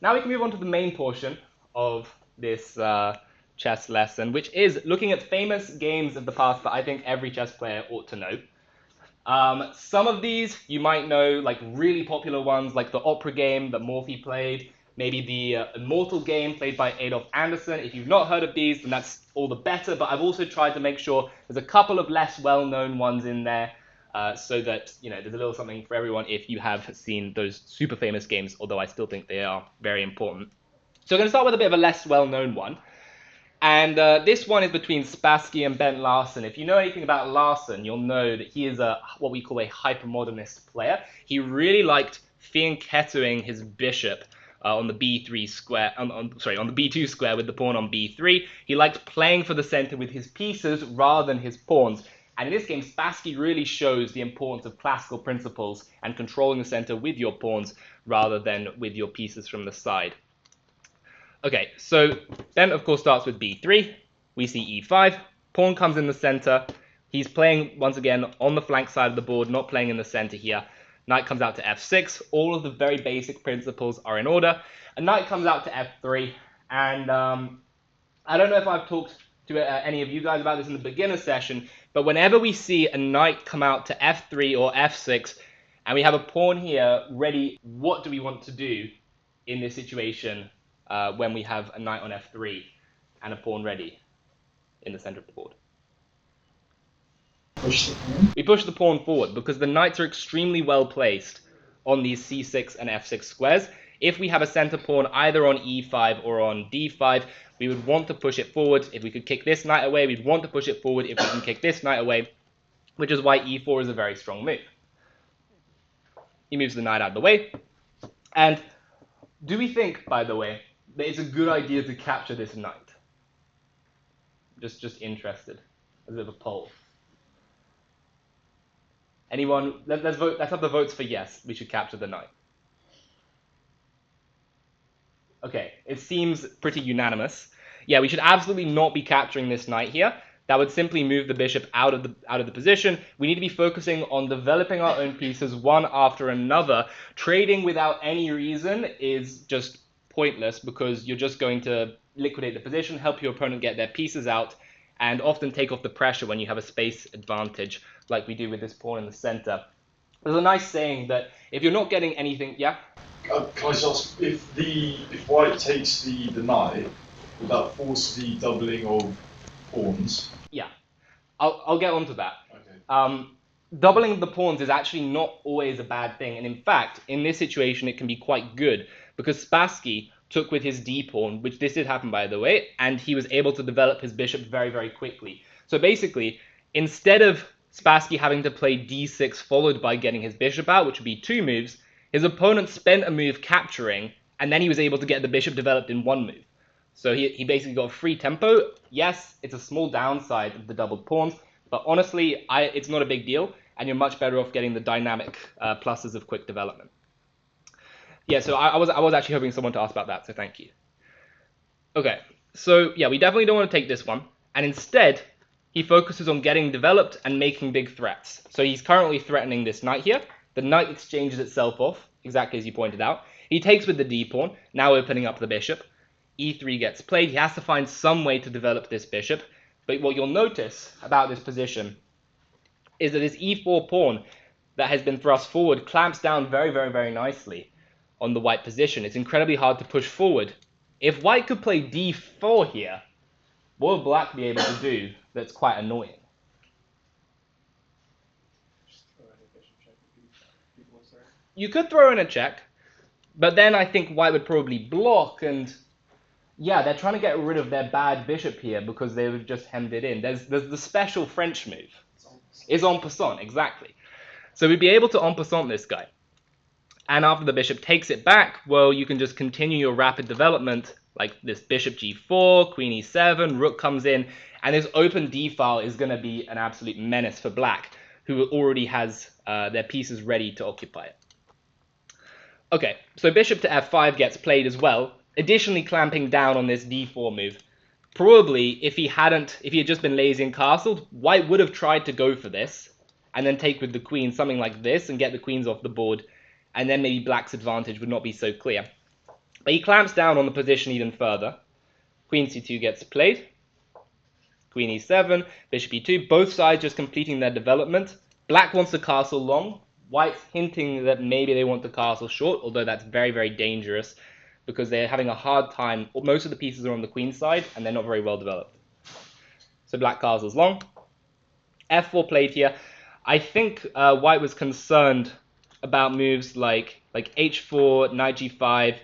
now we can move on to the main portion of this chess lesson, which is looking at famous games of the past that I think every chess player ought to know. Some of these you might know, like really popular ones, like the opera game that Morphy played, maybe the Immortal game played by Adolf Anderssen. If you've not heard of these, then that's all the better, but I've also tried to make sure there's a couple of less well-known ones in there, so that, you know, there's a little something for everyone if you have seen those super famous games, although I still think they are very important. So I'm going to start with a bit of a less well-known one. And this one is between Spassky and Ben Larsen. If you know anything about Larsen, you'll know that he is what we call a hypermodernist player. He really liked fianchettoing his bishop on the b3 square, on the b2 square with the pawn on b3. He liked playing for the center with his pieces rather than his pawns. And in this game, Spassky really shows the importance of classical principles and controlling the center with your pawns rather than with your pieces from the side. Okay, so then of course starts with b3. We see e5. Pawn comes in the center. He's playing once again on the flank side of the board, not playing in the center here. Knight comes out to f6. All of the very basic principles are in order. A knight comes out to f3, and I don't know if I've talked to any of you guys about this in the beginner session, but whenever we see a knight come out to f3 or f6, and we have a pawn here ready, what do we want to do in this situation? When we have a knight on f3 and a pawn ready in the center of the board. We push the pawn forward because the knights are extremely well placed on these c6 and f6 squares. If we have a center pawn either on e5 or on d5, we would want to push it forward. If we could kick this knight away, we'd want to push it forward if we can kick this knight away, which is why e4 is a very strong move. He moves the knight out of the way. And do we think, by the way, that it's a good idea to capture this knight? Just interested. A bit of a poll. Anyone? Let's vote. Let's have the votes for yes. We should capture the knight. Okay, it seems pretty unanimous. Yeah, we should absolutely not be capturing this knight here. That would simply move the bishop out of the position. We need to be focusing on developing our own pieces one after another. Trading without any reason is just pointless because you're just going to liquidate the position, help your opponent get their pieces out, and often take off the pressure when you have a space advantage like we do with this pawn in the center. There's a nice saying that if you're not getting anything, yeah? Can I just ask, if white takes the knight, would that force the doubling of pawns? Yeah, I'll get onto that. Okay. Doubling the pawns is actually not always a bad thing, and in fact, in this situation, it can be quite good because Spassky took with his d pawn, which this did happen by the way, and he was able to develop his bishop very, very quickly. So basically, instead of Spassky having to play d6 followed by getting his bishop out, which would be 2 moves, his opponent spent a move capturing, and then he was able to get the bishop developed in 1 move. So he basically got a free tempo. Yes, it's a small downside of the doubled pawns, but honestly, it's not a big deal, and you're much better off getting the dynamic pluses of quick development. Yeah, so I was actually hoping someone to ask about that, so thank you. Okay, so yeah, we definitely don't want to take this one, and instead, he focuses on getting developed and making big threats. So he's currently threatening this knight here. The knight exchanges itself off, exactly as you pointed out. He takes with the d-pawn, now opening up the bishop. e3 gets played. He has to find some way to develop this bishop. But what you'll notice about this position is that this e4 pawn that has been thrust forward clamps down very, very, very nicely on the white position. It's incredibly hard to push forward. If white could play d4 here, what would black be able to do that's quite annoying? You could throw in a check, but then I think white would probably block, and yeah, they're trying to get rid of their bad bishop here because they would just hemmed it in. There's the special French move. It's en passant, exactly. So we'd be able to en passant this guy. And after the bishop takes it back, well, you can just continue your rapid development, like this bishop g4, queen e7, rook comes in, and this open d-file is going to be an absolute menace for black, who already has their pieces ready to occupy it. Okay, so bishop to f5 gets played as well, additionally clamping down on this d4 move. Probably, if he had just been lazy and castled, white would have tried to go for this, and then take with the queen something like this, and get the queens off the board, and then maybe black's advantage would not be so clear. But he clamps down on the position even further. Queen c2 gets played. Queen e7, bishop e2, both sides just completing their development. Black wants to castle long. White's hinting that maybe they want to castle short, although that's very, very dangerous because they're having a hard time. Most of the pieces are on the queen side, and they're not very well developed. So black castles long. f4 played here. I think white was concerned about moves like h4, knight g5,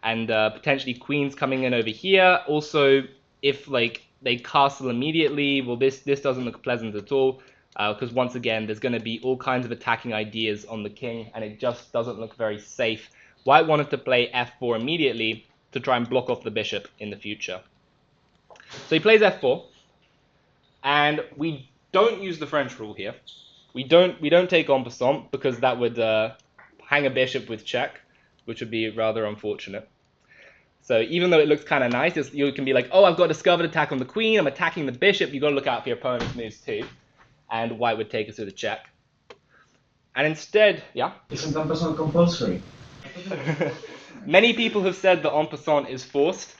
and potentially queens coming in over here. Also, if they castle immediately, well, this doesn't look pleasant at all, because once again, there's going to be all kinds of attacking ideas on the king, and it just doesn't look very safe. White wanted to play f4 immediately to try and block off the bishop in the future. So he plays f4, and we don't use the French rule here. We don't take en passant because that would hang a bishop with check, which would be rather unfortunate. So even though it looks kind of nice, you can be like, oh, I've got a discovered attack on the queen, I'm attacking the bishop, you've got to look out for your opponent's moves too. And white would take us to the check. And instead, yeah? Isn't en passant compulsory? Many people have said that en passant is forced,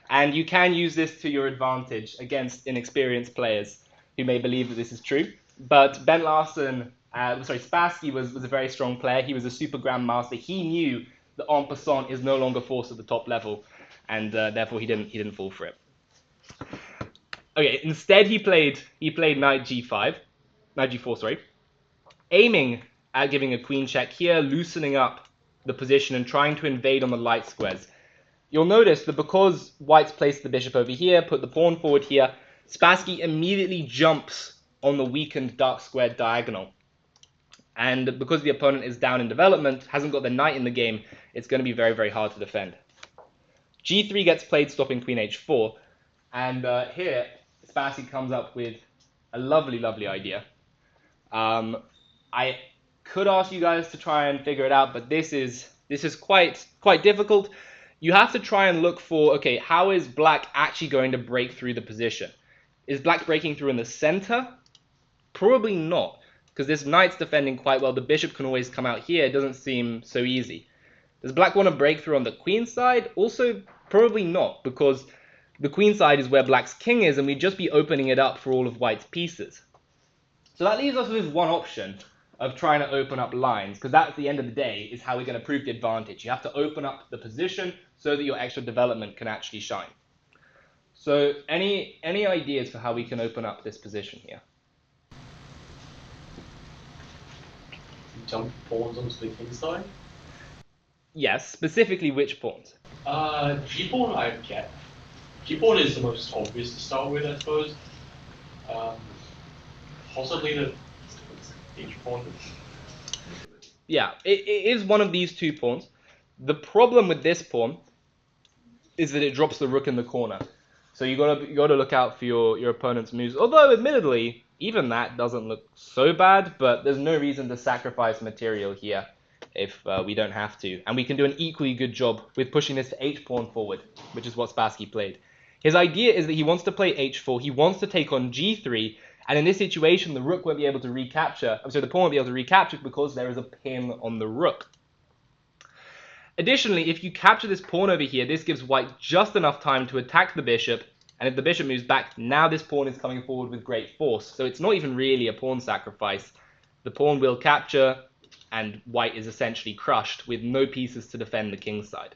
and you can use this to your advantage against inexperienced players who may believe that this is true. But Ben Larsen, Spassky was a very strong player. He was a super grandmaster. He knew that en passant is no longer forced at the top level, and therefore he didn't fall for it. Okay, instead he played knight g4, sorry, aiming at giving a queen check here, loosening up the position and trying to invade on the light squares. You'll notice that because white's placed the bishop over here, put the pawn forward here, Spassky immediately jumps on the weakened dark squared diagonal. And because the opponent is down in development, hasn't got the knight in the game, it's going to be very, very hard to defend. g3 gets played, stopping queen h4. And here, Spassky comes up with a lovely, lovely idea. I could ask you guys to try and figure it out, but this is quite difficult. You have to try and look for, okay, how is black actually going to break through the position? Is black breaking through in the center? Probably not, because this knight's defending quite well. The bishop can always come out here. It doesn't seem so easy. Does black want to break through on the queen side? Also, probably not, because the queen side is where black's king is, and we'd just be opening it up for all of white's pieces. So that leaves us with one option of trying to open up lines, because that, at the end of the day, is how we're going to prove the advantage. You have to open up the position so that your extra development can actually shine. So any ideas for how we can open up this position here? Jump pawns onto the king side? Yes, specifically which pawns? G-pawn I get. G-pawn is the most obvious to start with, I suppose. Possibly the H-pawn. Yeah, it is one of these two pawns. The problem with this pawn is that it drops the rook in the corner. So you gotta look out for your opponent's moves. Although, admittedly, even that doesn't look so bad, but there's no reason to sacrifice material here if we don't have to. And we can do an equally good job with pushing this to h-pawn forward, which is what Spassky played. His idea is that he wants to play h4, he wants to take on g3, and in this situation, the rook won't be able to recapture, the pawn won't be able to recapture because there is a pin on the rook. Additionally, if you capture this pawn over here, this gives white just enough time to attack the bishop, and if the bishop moves back, now this pawn is coming forward with great force. So it's not even really a pawn sacrifice. The pawn will capture, and white is essentially crushed with no pieces to defend the king side.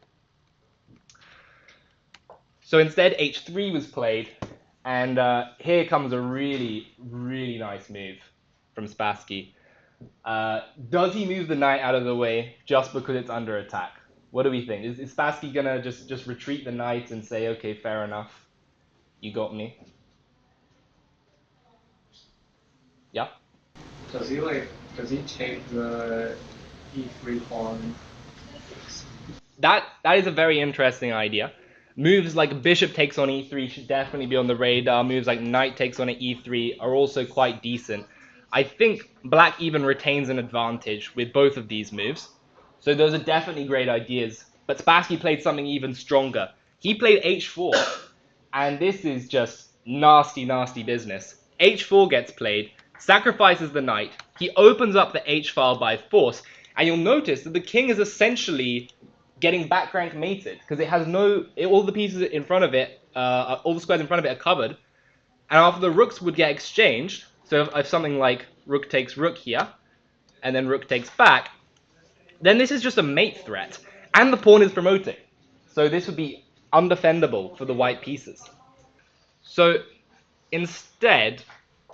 So instead, h3 was played, and here comes a really, really nice move from Spassky. Does he move the knight out of the way just because it's under attack? What do we think? Is Spassky gonna just retreat the knight and say, okay, fair enough, you got me? Yeah? Does he take the e3 pawn? That is a very interesting idea. Moves like bishop takes on e3 should definitely be on the radar. Moves like knight takes on at e3 are also quite decent. I think black even retains an advantage with both of these moves. So those are definitely great ideas. But Spassky played something even stronger. He played h4, and this is just nasty, nasty business. h4 gets played, sacrifices the knight. He opens up the h-file by force, and you'll notice that the king is essentially getting back rank mated because it has all the pieces in front of it, all the squares in front of it are covered, and after the rooks would get exchanged, so if something like rook takes rook here, and then rook takes back, then this is just a mate threat, and the pawn is promoting, so this would be undefendable for the white pieces. So instead,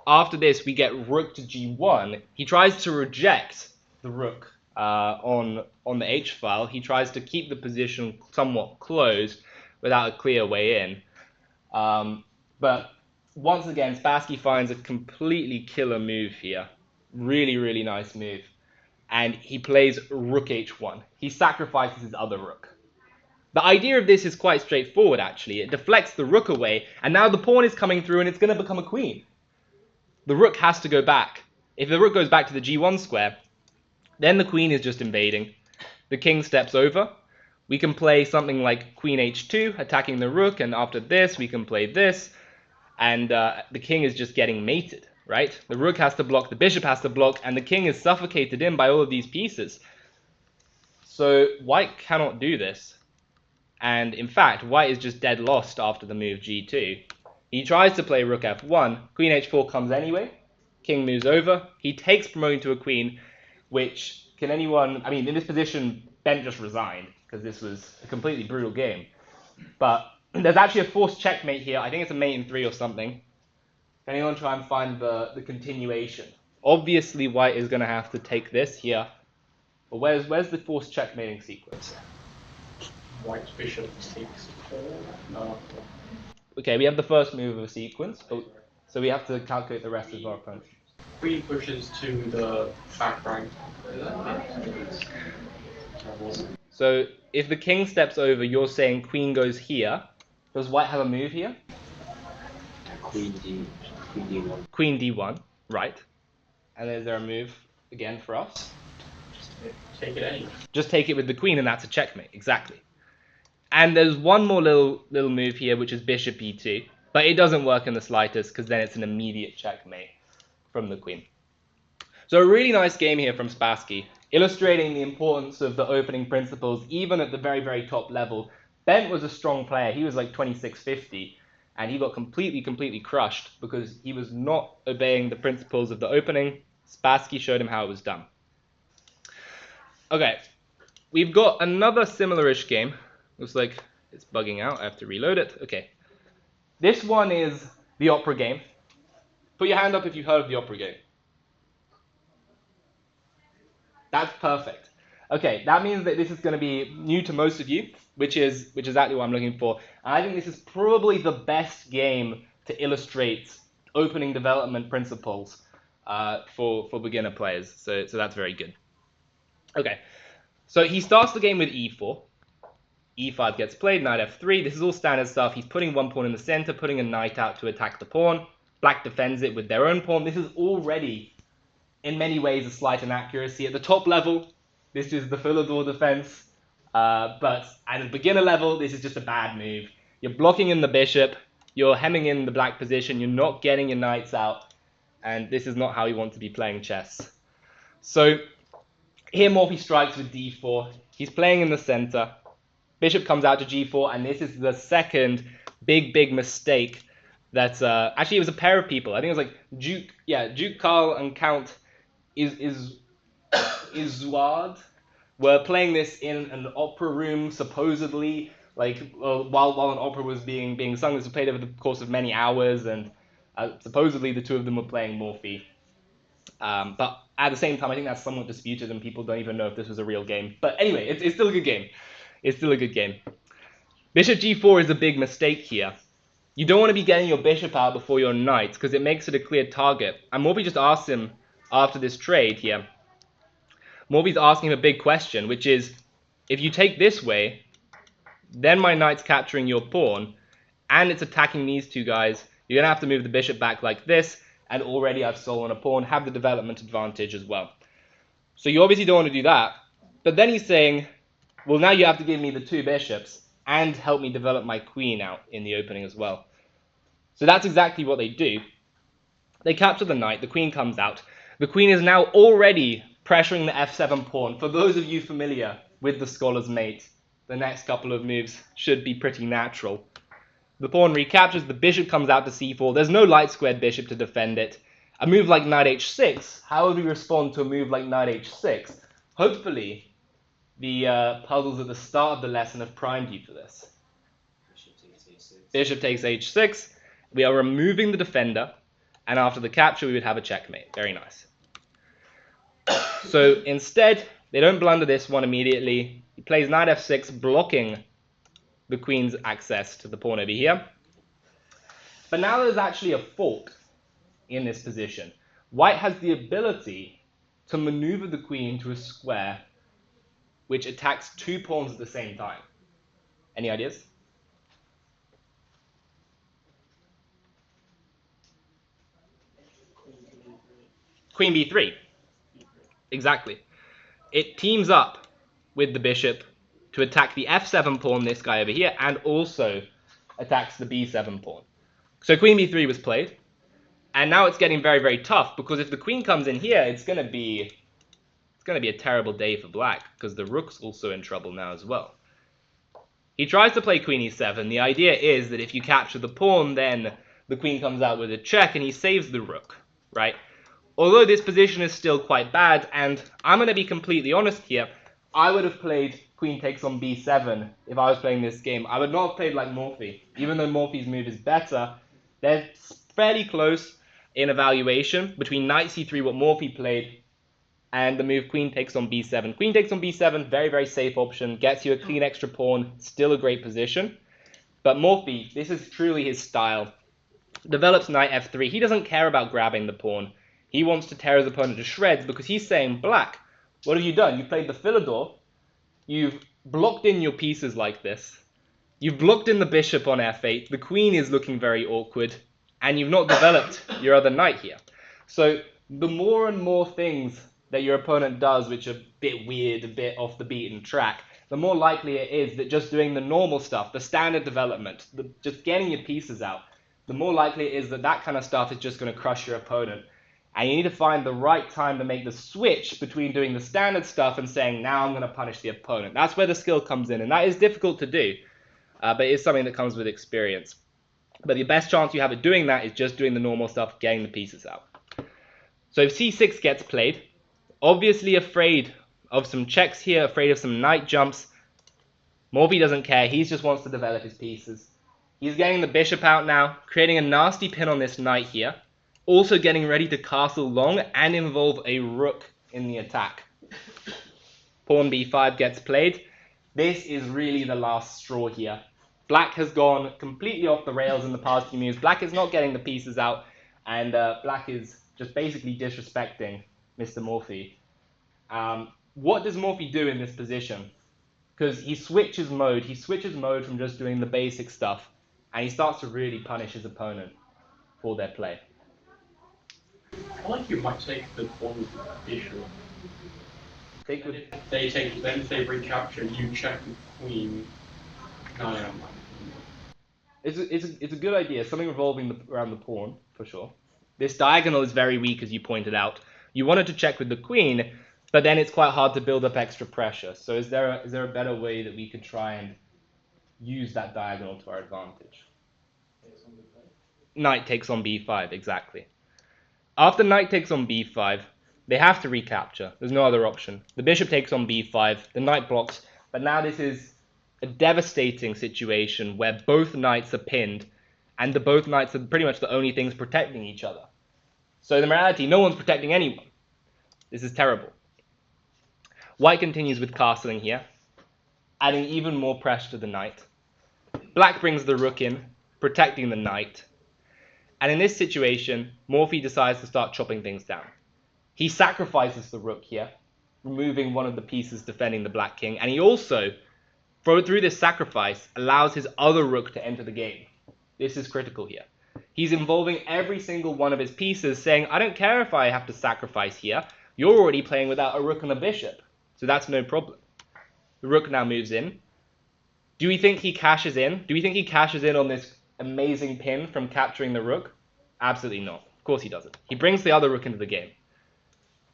after this, we get rook to g1. He tries to reject the rook on the h file. He tries to keep the position somewhat closed without a clear way in. But once again, Spassky finds a completely killer move here. Really, really nice move. And he plays rook h1. He sacrifices his other rook. The idea of this is quite straightforward, actually. It deflects the rook away, and now the pawn is coming through, and it's going to become a queen. The rook has to go back. If the rook goes back to the g1 square, then the queen is just invading. The king steps over. We can play something like queen h2, attacking the rook, and after this, we can play this, and the king is just getting mated, right? The rook has to block, the bishop has to block, and the king is suffocated in by all of these pieces. So white cannot do this. And in fact, white is just dead lost after the move g2. He tries to play rook f1, queen h4 comes anyway, king moves over, he takes promoting to a queen, which can anyone, I mean, in this position, Ben just resigned, because this was a completely brutal game. But there's actually a forced checkmate here, I think it's a mate in 3 or something. Can anyone try and find the continuation? Obviously, white is going to have to take this here, but where's the forced checkmating sequence? White bishop takes 4. No. Okay, we have the first move of a sequence, so we have to calculate the rest of our opponent. Queen pushes to the back rank. So if the king steps over, you're saying queen goes here. Does white have a move here? Queen D1. Queen d1, right. And is there a move again for us? Take it anyway. Just take it with the queen and that's a checkmate, exactly. And there's one more little move here, which is bishop e2. But it doesn't work in the slightest, because then it's an immediate checkmate from the queen. So a really nice game here from Spassky, illustrating the importance of the opening principles, even at the very, very top level. Bent was a strong player. He was like 2650, and he got completely crushed because he was not obeying the principles of the opening. Spassky showed him how it was done. Okay, we've got another similar-ish game. Looks like it's bugging out. I have to reload it. Okay. This one is the opera game. Put your hand up if you've heard of the opera game. That's perfect. Okay, that means that this is going to be new to most of you, which is exactly what I'm looking for. And I think this is probably the best game to illustrate opening development principles for beginner players. So that's very good. Okay, so he starts the game with e4. e5 gets played, knight f3. This is all standard stuff. He's putting one pawn in the center, putting a knight out to attack the pawn. Black defends it with their own pawn. This is already, in many ways, a slight inaccuracy. At the top level, this is the Philidor defense. But at the beginner level, this is just a bad move. You're blocking in the bishop. You're hemming in the black position. You're not getting your knights out. And this is not how you want to be playing chess. So here Morphy strikes with d4. He's playing in the center. Bishop comes out to g4, and this is the second big mistake that actually it was a pair of people. I think it was like Duke Carl and Count Izuard were playing this in an opera room, supposedly, like while an opera was being sung. This was played over the course of many hours, and supposedly the two of them were playing Morphy. But at the same time, I think that's somewhat disputed, and people don't even know if this was a real game. But anyway, it's still a good game. It's still a good game. Bishop g4 is a big mistake here. You don't want to be getting your bishop out before your knight, because it makes it a clear target. And Morphy just asked him after this trade here. Morphy's asking him a big question, which is, if you take this way, then my knight's capturing your pawn, and it's attacking these two guys. You're going to have to move the bishop back like this, and already I've stolen a pawn, have the development advantage as well. So you obviously don't want to do that. But then he's saying, well, now you have to give me the two bishops and help me develop my queen out in the opening as well. So that's exactly what they do. They capture the knight, the queen comes out. The queen is now already pressuring the f7 pawn. For those of you familiar with the scholar's mate, the next couple of moves should be pretty natural. The pawn recaptures, the bishop comes out to c4. There's no light squared bishop to defend it. A move like knight h6, how would we respond to a move like knight h6? Hopefully, the puzzles at the start of the lesson have primed you for this. Bishop takes h6. We are removing the defender, and after the capture, we would have a checkmate. Very nice. So instead, they don't blunder this one immediately. He plays knight f6, blocking the queen's access to the pawn over here. But now there's actually a fork in this position. White has the ability to maneuver the queen to a square which attacks two pawns at the same time. Any ideas? Queen b3. Exactly. It teams up with the bishop to attack the f7 pawn, this guy over here, and also attacks the b7 pawn. So queen b3 was played, and now it's getting very, very tough, because if the queen comes in here, it's going to be a terrible day for black, because the rook's also in trouble now as well. He tries to play queen e7. The idea is that if you capture the pawn, then the queen comes out with a check, and he saves the rook, right? Although this position is still quite bad, and I'm going to be completely honest here, I would have played queen takes on b7 if I was playing this game. I would not have played like Morphy. Even though Morphy's move is better, they're fairly close in evaluation between knight c3, what Morphy played, and the move queen takes on b7. Queen takes on b7, very, very safe option, gets you a clean extra pawn, still a great position. But Morphy, this is truly his style, develops knight f3. He doesn't care about grabbing the pawn. He wants to tear his opponent to shreds, because he's saying, black, what have you done? You played the Philidor. You've blocked in your pieces like this. You've blocked in the bishop on f8. The queen is looking very awkward. And you've not developed your other knight here. So the more and more things that your opponent does, which are a bit weird, a bit off the beaten track, the more likely it is that just doing the normal stuff, the standard development, just getting your pieces out, the more likely it is that that kind of stuff is just going to crush your opponent. And you need to find the right time to make the switch between doing the standard stuff and saying, now I'm going to punish the opponent. That's where the skill comes in, and that is difficult to do, but it is something that comes with experience. But the best chance you have of doing that is just doing the normal stuff, getting the pieces out. So if c6 gets played, obviously afraid of some checks here, afraid of some knight jumps. Morphy doesn't care, he just wants to develop his pieces. He's getting the bishop out now, creating a nasty pin on this knight here. Also getting ready to castle long and involve a rook in the attack. Pawn b5 gets played. This is really the last straw here. Black has gone completely off the rails in the past few moves. Black is not getting the pieces out, and black is just basically disrespecting Mr. Morphy. What does Morphy do in this position? Because he switches mode. He switches mode from just doing the basic stuff, and he starts to really punish his opponent for their play. I like you might take the pawn with the bishop. Take with They take, then if they recapture, you check the queen. No, no, no. It's a good idea, something revolving around the pawn, for sure. This diagonal is very weak, as you pointed out. You wanted to check with the queen, but then it's quite hard to build up extra pressure. So is there a better way that we could try and use that diagonal to our advantage? Knight takes on b5, exactly. After knight takes on b5, they have to recapture. There's no other option. The bishop takes on b5, the knight blocks, but now this is a devastating situation where both knights are pinned, and both knights are pretty much the only things protecting each other. So in reality, no one's protecting anyone. This is terrible. White continues with castling here, adding even more pressure to the knight. Black brings the rook in, protecting the knight. And in this situation, Morphy decides to start chopping things down. He sacrifices the rook here, removing one of the pieces defending the black king, and he also, through this sacrifice, allows his other rook to enter the game. This is critical here. He's involving every single one of his pieces, saying, I don't care if I have to sacrifice here. You're already playing without a rook and a bishop, so that's no problem. The rook now moves in. Do we think he cashes in? Do we think he cashes in on this amazing pin from capturing the rook? Absolutely not. Of course he doesn't. He brings the other rook into the game,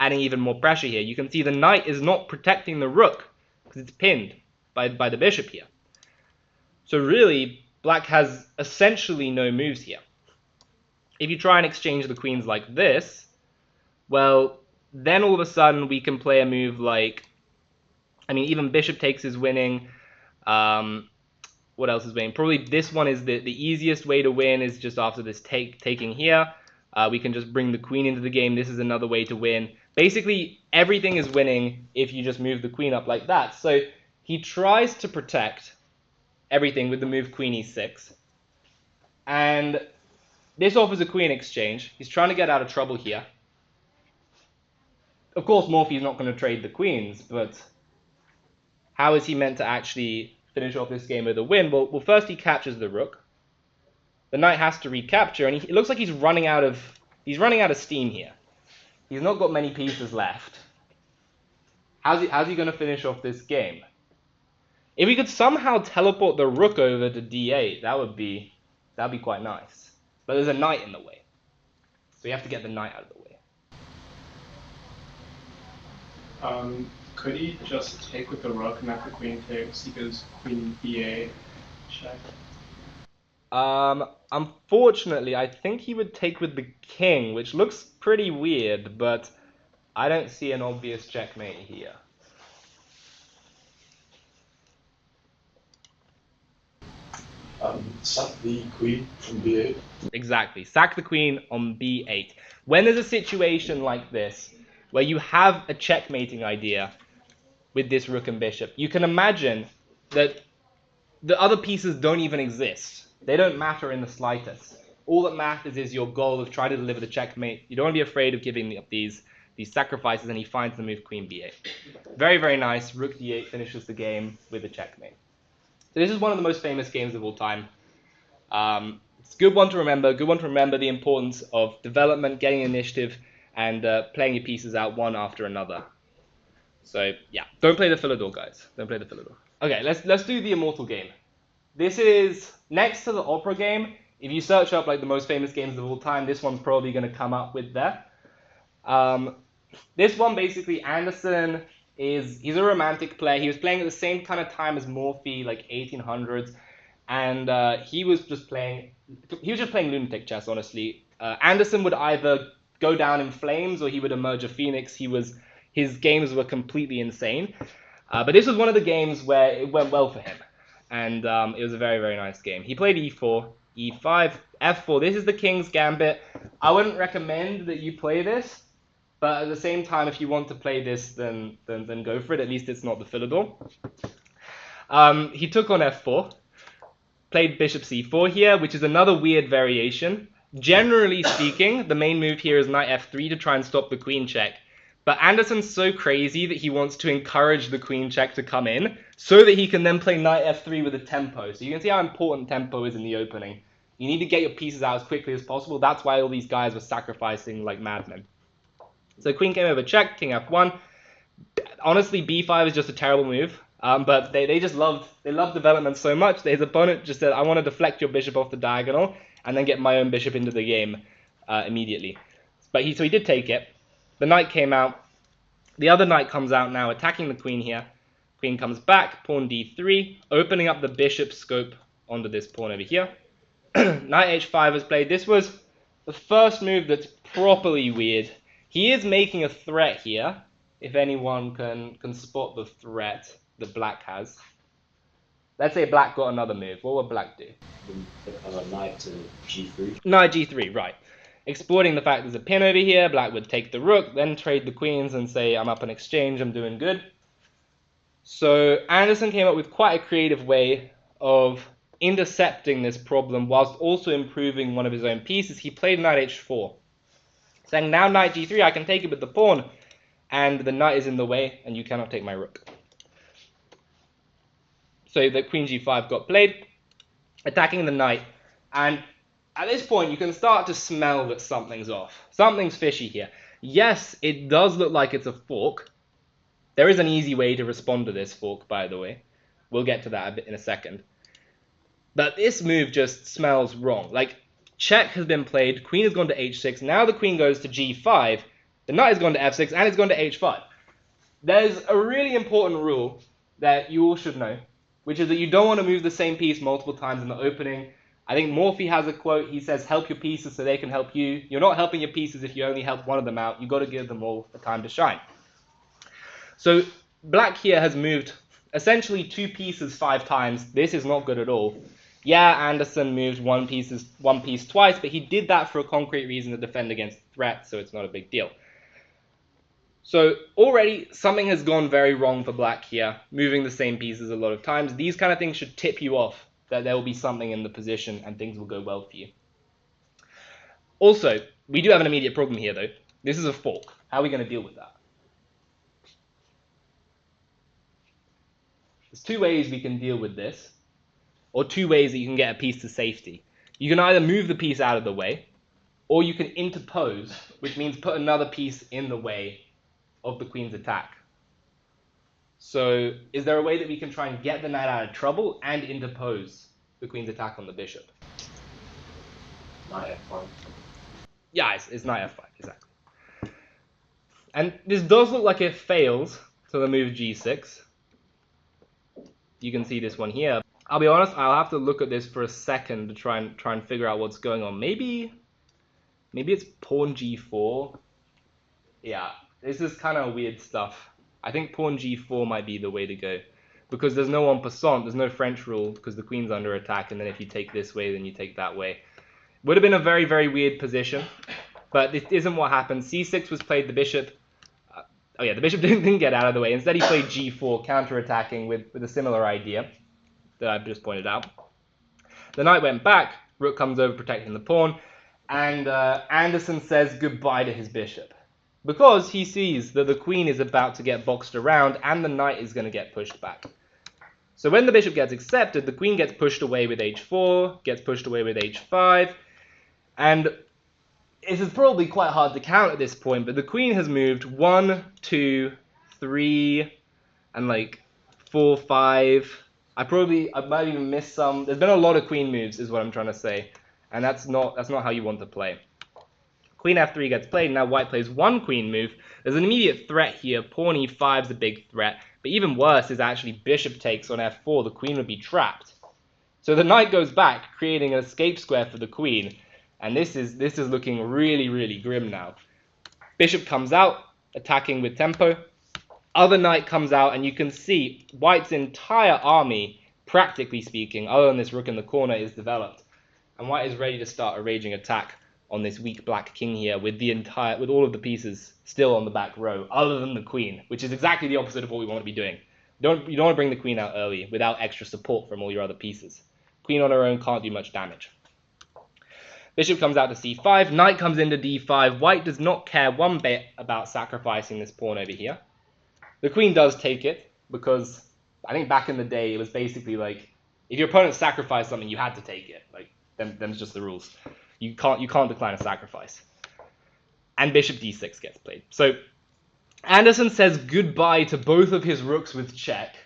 adding even more pressure here. You can see the knight is not protecting the rook because it's pinned. by the bishop here. So really, black has essentially no moves here. If you try and exchange the queens like this, well, then all of a sudden we can play a move like, I mean, even bishop takes is winning. What else is winning? Probably this one is the easiest way to win is just after this taking here. We can just bring the queen into the game. This is another way to win. Basically, everything is winning if you just move the queen up like that. So he tries to protect everything with the move queen e6. And this offers a queen exchange. He's trying to get out of trouble here. Of course, Morphy is not going to trade the queens, but how is he meant to actually finish off this game with a win? Well, first he captures the rook. The knight has to recapture, and it looks like he's running out of steam here. He's not got many pieces left. How's he going to finish off this game? If we could somehow teleport the rook over to d8, that'd be quite nice. But there's a knight in the way, so we have to get the knight out of the way. Could he just take with the rook and not the queen takes? He goes queen b8 check. Unfortunately, I think he would take with the king, which looks pretty weird, but I don't see an obvious checkmate here. Sack the queen from b8. Exactly. Sack the queen on b8. When there's a situation like this, where you have a checkmating idea with this rook and bishop, you can imagine that the other pieces don't even exist. They don't matter in the slightest. All that matters is your goal of trying to deliver the checkmate. You don't want to be afraid of giving up these sacrifices, and he finds the move queen b8. Very, very nice. Rook d8 finishes the game with a checkmate. So this is one of the most famous games of all time. It's a good one to remember. Good one to remember the importance of development, getting initiative, and playing your pieces out one after another. So yeah, don't play the Philidor, guys. Don't play the Philidor. Okay, let's do the Immortal game. This is next to the Opera game. If you search up like the most famous games of all time, this one's probably going to come up with there. This one basically, Anderssen he's a romantic player. He was playing at the same kind of time as Morphy, like 1800s, and he was just playing lunatic chess, honestly. Anderssen would either go down in flames or he would emerge a phoenix. His games were completely insane. But this was one of the games where it went well for him, and it was a very, very nice game. He played e4, e5, f4. This is the king's gambit. I wouldn't recommend that you play this, but at the same time, if you want to play this, then go for it. At least it's not the Philidor. He took on f4, played bishop c4 here, which is another weird variation. Generally speaking, the main move here is knight f3 to try and stop the queen check. But Anderssen's so crazy that he wants to encourage the queen check to come in so that he can then play knight f3 with a tempo. So you can see how important tempo is in the opening. You need to get your pieces out as quickly as possible. That's why all these guys were sacrificing like madmen. So queen came over check, king f1. Honestly, b5 is just a terrible move. But they loved development so much that his opponent just said, I want to deflect your bishop off the diagonal and then get my own bishop into the game immediately. But so he did take it. The knight came out. The other knight comes out now, attacking the queen here. Queen comes back, pawn d3, opening up the bishop scope onto this pawn over here. Knight h5 is played. This was the first move that's properly weird. He is making a threat here, if anyone can spot the threat that black has. Let's say black got another move. What would black do? Knight to g3. Knight g3, right. Exploiting the fact there's a pin over here, black would take the rook, then trade the queens and say, I'm up in exchange, I'm doing good. So Anderssen came up with quite a creative way of intercepting this problem whilst also improving one of his own pieces. He played knight h4, saying now knight g3, I can take it with the pawn, and the knight is in the way, and you cannot take my rook. So the queen g5 got played, attacking the knight, and at this point you can start to smell that something's off. Something's fishy here. Yes, it does look like it's a fork. There is an easy way to respond to this fork, by the way. We'll get to that a bit in a second. But this move just smells wrong. Like, check has been played, queen has gone to h6, now the queen goes to g5, the knight has gone to f6, and it's gone to h5. There's a really important rule that you all should know, which is that you don't want to move the same piece multiple times in the opening. I think Morphy has a quote. He says, help your pieces so they can help you. You're not helping your pieces if you only help one of them out. You've got to give them all the time to shine. So black here has moved essentially 2 pieces 5 times. This is not good at all. Yeah, Anderssen moved one piece twice, but he did that for a concrete reason to defend against threat, so it's not a big deal. So already something has gone very wrong for black here, moving the same pieces a lot of times. These kind of things should tip you off that there will be something in the position and things will go well for you. Also, we do have an immediate problem here though. This is a fork. How are we going to deal with that? There's 2 ways we can deal with this, or 2 ways that you can get a piece to safety. You can either move the piece out of the way, or you can interpose, which means put another piece in the way of the queen's attack. So is there a way that we can try and get the knight out of trouble and interpose the queen's attack on the bishop? Knight F5. Yeah, it's knight f5, exactly. And this does look like it fails to the move g6. You can see this one here. I'll be honest, I'll have to look at this for a second to try and figure out what's going on. Maybe it's pawn g4. Yeah, this is kind of weird stuff. I think pawn g4 might be the way to go, because there's no en passant, there's no French rule, because the queen's under attack, and then if you take this way, then you take that way. Would have been a very, very weird position, but this isn't what happened. c6 was played, the bishop. The bishop didn't get out of the way. Instead, he played g4, counter-attacking with a similar idea that I've just pointed out. The knight went back, rook comes over protecting the pawn, and Anderssen says goodbye to his bishop, because he sees that the queen is about to get boxed around and the knight is going to get pushed back. So when the bishop gets accepted, the queen gets pushed away with h4, gets pushed away with h5, and this is probably quite hard to count at this point, but the queen has moved 1, 2, 3, and like 4, 5. I might even miss some. There's been a lot of queen moves, is what I'm trying to say, and that's not how you want to play. Queen f3 gets played. Now white plays 1 queen move. There's an immediate threat here. Pawn e5 is a big threat, but even worse is actually bishop takes on f4. The queen would be trapped. So the knight goes back, creating an escape square for the queen. And this is looking really, really grim now. Bishop comes out, attacking with tempo. Other knight comes out, and you can see white's entire army, practically speaking, other than this rook in the corner, is developed. And white is ready to start a raging attack on this weak black king here with all of the pieces still on the back row, other than the queen, which is exactly the opposite of what we want to be doing. You don't want to bring the queen out early without extra support from all your other pieces. Queen on her own can't do much damage. Bishop comes out to c5, knight comes into d5. White does not care one bit about sacrificing this pawn over here. The queen does take it, because I think back in the day it was basically like, if your opponent sacrificed something, you had to take it. Like, them's just the rules. You can't decline a sacrifice. And bishop d6 gets played. So Anderssen says goodbye to both of his rooks with check,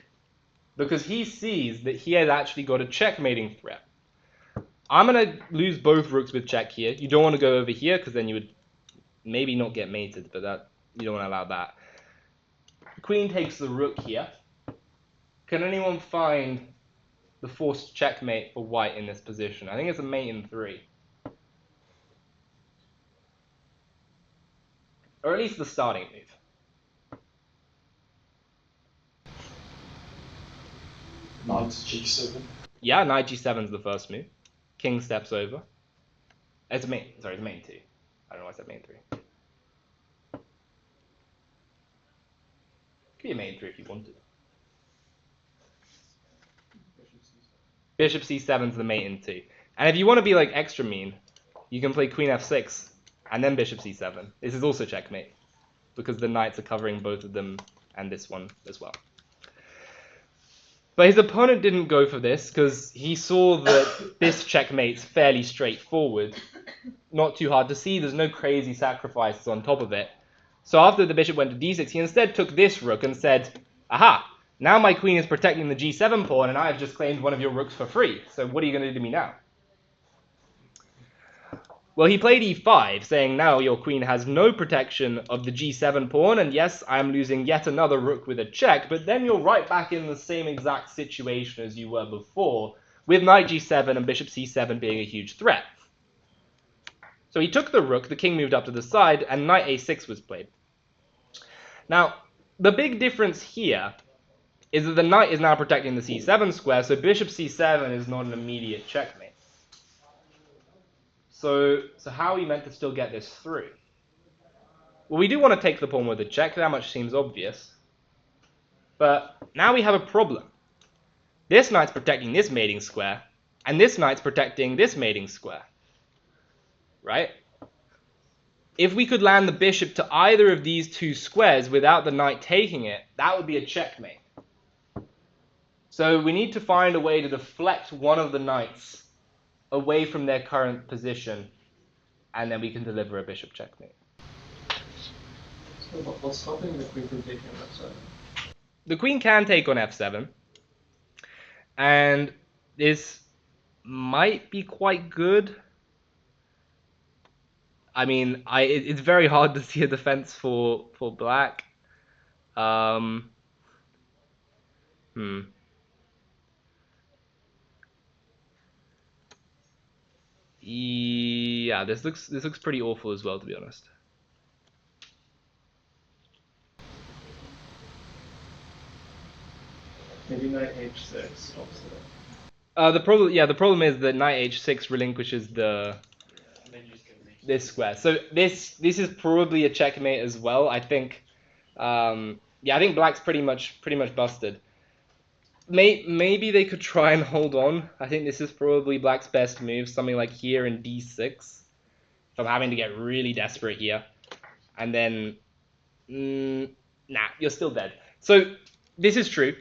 because he sees that he has actually got a checkmating threat. I'm going to lose both rooks with check here. You don't want to go over here, because then you would maybe not get mated, but you don't want to allow that. Queen takes the rook here. Can anyone find the forced checkmate for white in this position? I think it's a mate in 3. Or at least the starting move. Knight g7. Yeah, knight g7 is the first move. King steps over. It's a mate. Sorry, it's a mate in 2. I don't know why I said mate in 3. Could be a mate in 3 if you wanted. Bishop c7 is the mate in 2. And if you want to be like extra mean, you can play queen f6 and then bishop c7. This is also checkmate, because the knights are covering both of them and this one as well. But his opponent didn't go for this, because he saw that this checkmate's fairly straightforward. Not too hard to see. There's no crazy sacrifices on top of it. So after the bishop went to d6, he instead took this rook and said, aha, now my queen is protecting the g7 pawn, and I have just claimed one of your rooks for free. So what are you going to do to me now? Well, he played e5, saying now your queen has no protection of the g7 pawn, and yes, I'm losing yet another rook with a check, but then you're right back in the same exact situation as you were before, with knight g7 and bishop c7 being a huge threat. So he took the rook, the king moved up to the side, and knight a6 was played. Now, the big difference here is that the knight is now protecting the c7 square, so bishop c7 is not an immediate checkmate. So how are we meant to still get this through? Well, we do want to take the pawn with a check, that much seems obvious. But now we have a problem. This knight's protecting this mating square, and this knight's protecting this mating square. Right? If we could land the bishop to either of these two squares without the knight taking it, that would be a checkmate. So we need to find a way to deflect one of the knights away from their current position, and then we can deliver a bishop checkmate. So what's stopping the queen from taking on f7? The queen can take on f7, and this might be quite good. I mean, it's very hard to see a defense for black. Yeah, this looks pretty awful as well, to be honest. Maybe knight h6 stops it. The problem is that knight h6 relinquishes this square. So this is probably a checkmate as well. I think, I think black's pretty much busted. Maybe they could try and hold on. I think this is probably black's best move, something like here in d6. If I'm having to get really desperate here, and then, nah, you're still dead. So this is true.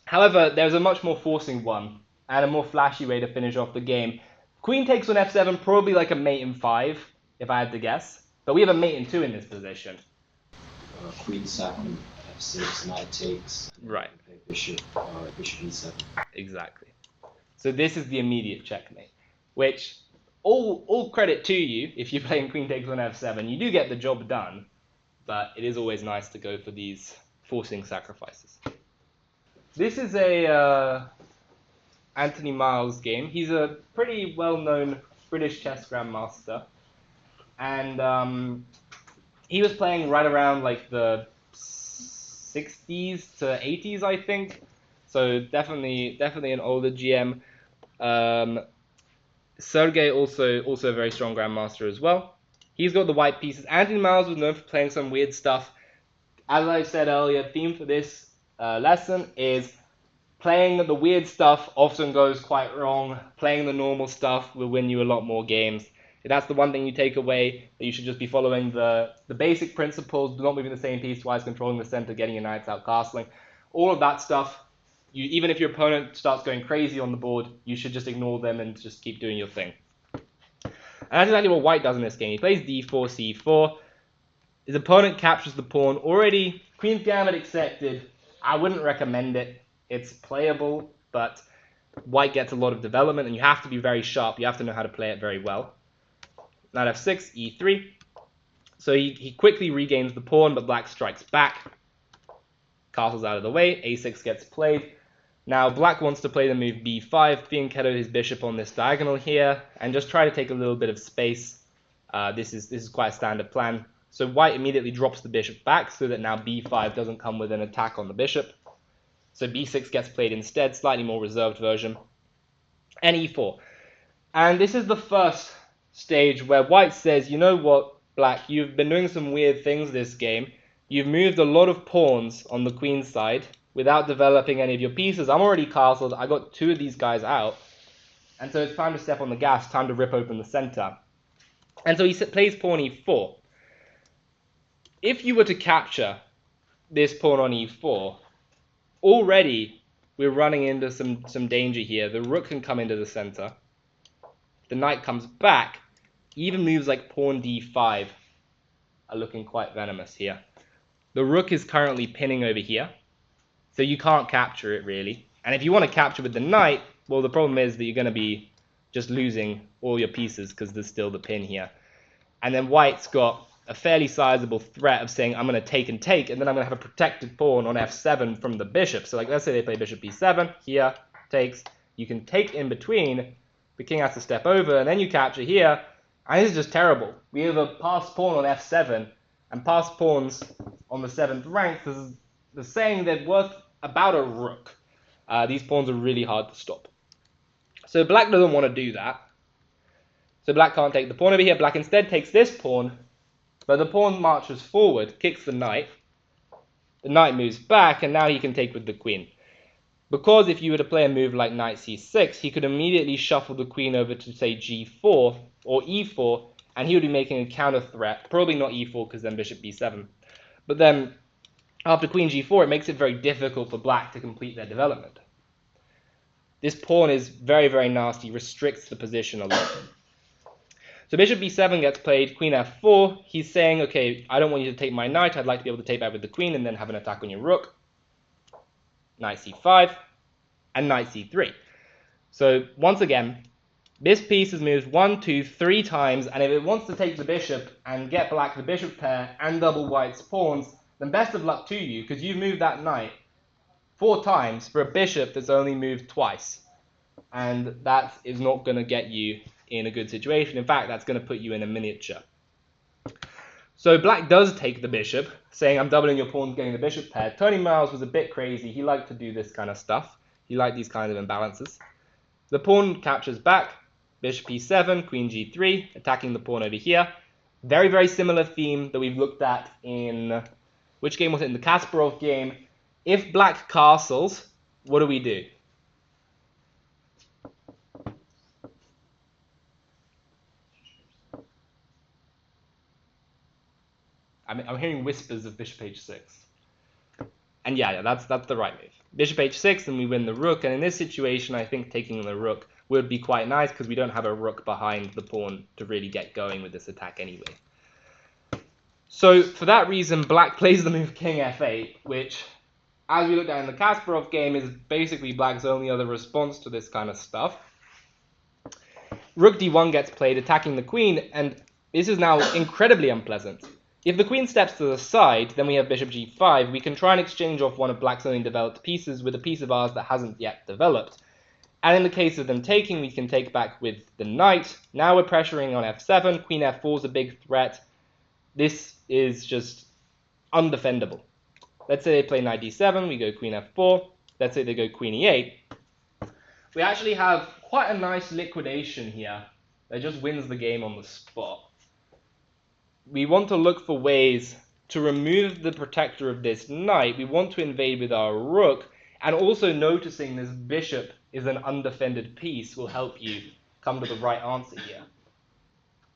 However, there's a much more forcing one and a more flashy way to finish off the game. Queen takes on f7, probably like a mate in 5, if I had to guess. But we have a mate in 2 in this position. Queen sack on f6, knight takes. Right. Bishop e7. Exactly. So this is the immediate checkmate, which all credit to you if you're playing queen takes on f7. You do get the job done, but it is always nice to go for these forcing sacrifices. This is a Anthony Miles game. He's a pretty well-known British chess grandmaster, and he was playing right around like the 60s to 80s, I think. So definitely an older GM. Sergey also a very strong grandmaster as well. He's got the white pieces. Anthony Miles was known for playing some weird stuff. As I said earlier, theme for this lesson is playing the weird stuff often goes quite wrong. Playing the normal stuff will win you a lot more games. If that's the one thing you take away, that you should just be following the basic principles, not moving the same piece twice, controlling the center, getting your knights out, castling. All of that stuff, even if your opponent starts going crazy on the board, you should just ignore them and just keep doing your thing. And that's exactly what white does in this game. He plays d4, c4. His opponent captures the pawn. Already, Queen's Gambit accepted. I wouldn't recommend it. It's playable, but white gets a lot of development, and you have to be very sharp. You have to know how to play it very well. Knight f6, e3. So he quickly regains the pawn, but black strikes back. Castle's out of the way. a6 gets played. Now black wants to play the move b5, fianchetto his bishop on this diagonal here, and just try to take a little bit of space. This is quite a standard plan. So white immediately drops the bishop back so that now b5 doesn't come with an attack on the bishop. So b6 gets played instead, slightly more reserved version. And e4. And this is the first stage where white says, you know what, black, you've been doing some weird things this game. You've moved a lot of pawns on the queen's side without developing any of your pieces. I'm already castled. I got 2 of these guys out. And so it's time to step on the gas, time to rip open the center. And so he plays pawn e4. If you were to capture this pawn on e4, already we're running into some danger here. The rook can come into the center. The knight comes back. Even moves like pawn d5 are looking quite venomous here. The rook is currently pinning over here, so you can't capture it really. And if you want to capture with the knight, well, the problem is that you're going to be just losing all your pieces because there's still the pin here. And then white's got a fairly sizable threat of saying, I'm going to take, and then I'm going to have a protected pawn on f7 from the bishop. So like, let's say they play bishop b7, here, takes, you can take in between, the king has to step over, and then you capture here, and this is just terrible. We have a passed pawn on f7, and passed pawns on the 7th rank, they're saying they're worth about a rook. These pawns are really hard to stop. So black doesn't want to do that. So black can't take the pawn over here. Black instead takes this pawn, but the pawn marches forward, kicks the knight. The knight moves back, and now he can take with the queen. Because if you were to play a move like knight c6, he could immediately shuffle the queen over to, say, g4 or e4, and he would be making a counter threat. Probably not e4, because then bishop b7. But then, after queen g4, it makes it very difficult for black to complete their development. This pawn is very, very nasty, restricts the position a lot. So bishop b7 gets played, queen f4. He's saying, okay, I don't want you to take my knight. I'd like to be able to take back with the queen and then have an attack on your rook. Knight c5 and knight c3. So once again, this piece has moved 1, 2, 3 times, and if it wants to take the bishop and get black the bishop pair and double white's pawns, then best of luck to you, because you've moved that knight 4 times for a bishop that's only moved twice. And that is not going to get you in a good situation. In fact, that's going to put you in a miniature. So black does take the bishop, saying, I'm doubling your pawn, getting the bishop pair. Tony Miles was a bit crazy. He liked to do this kind of stuff. He liked these kinds of imbalances. The pawn captures back, bishop e7, queen g3, attacking the pawn over here. Very, very similar theme that we've looked at in, which game was it? In the Kasparov game. If black castles, what do we do? I'm hearing whispers of bishop h6. And yeah, that's the right move. Bishop h6, and we win the rook. And in this situation, I think taking the rook would be quite nice because we don't have a rook behind the pawn to really get going with this attack anyway. So for that reason, black plays the move king f8, which, as we looked at in the Kasparov game, is basically black's only other response to this kind of stuff. Rook d1 gets played, attacking the queen, and this is now incredibly unpleasant. If the queen steps to the side, then we have bishop g5. We can try and exchange off one of black's only developed pieces with a piece of ours that hasn't yet developed. And in the case of them taking, we can take back with the knight. Now we're pressuring on f7. Queen f4 is a big threat. This is just undefendable. Let's say they play knight d7. We go queen f4. Let's say they go queen e8. We actually have quite a nice liquidation here that just wins the game on the spot. We want to look for ways to remove the protector of this knight. We want to invade with our rook, and also noticing this bishop is an undefended piece will help you come to the right answer here.